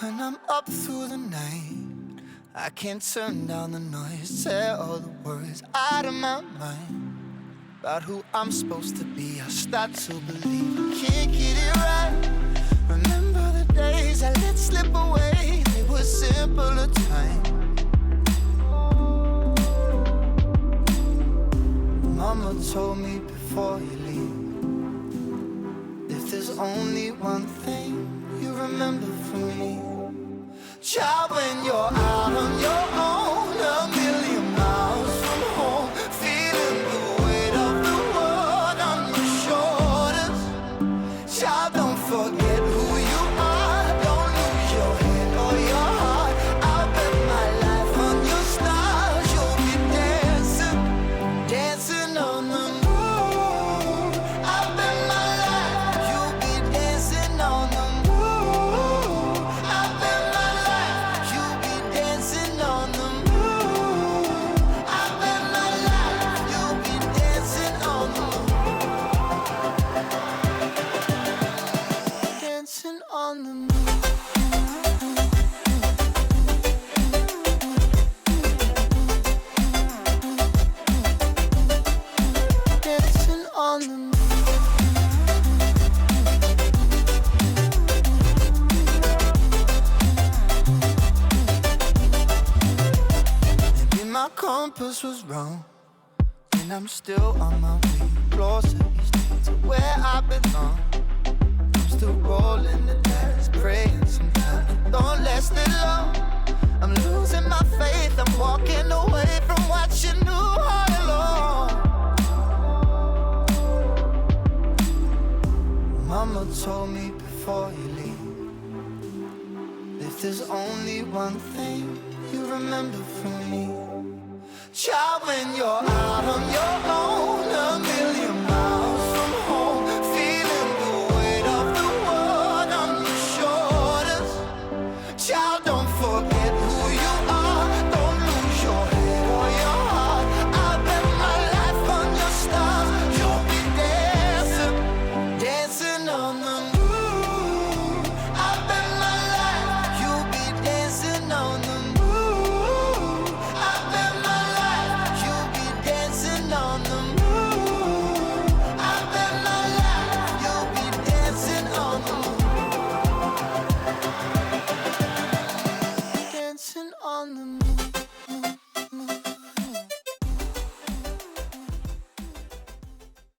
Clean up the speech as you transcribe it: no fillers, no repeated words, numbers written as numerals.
When I'm up through the night, I can't turn down the noise, tear all the worries out of my mind. About who I'm supposed to be, I start to believe I can't get it right. Remember the days I let slip away, they were simpler times. Mama told me before you leave, if there's only one thing you remember from me, child, when you're out on your own, a million miles from home, feeling the weight of the world on your shoulders. Child, don't forget who you are, don't lose your head or your heart. I'll bet my life on your stars, you'll be dancing, dancing on the moon. I'll bet my life, you'll be dancing on the moon. I'll bet my life, you'll be dancing on the moon. I'll bet my life, you'll be dancing on the moon. Dancing on the moon. Dancing on the moon. Maybe my compass was wrong, and I'm still on my way closer each day to where I belong. I'm still rolling the dice, praying sometimes it don't last that long. I'm losing my faith, I'm walking away from what you knew all along. Mama told me before you leave, if there's only one thing you remember from me, child, when you're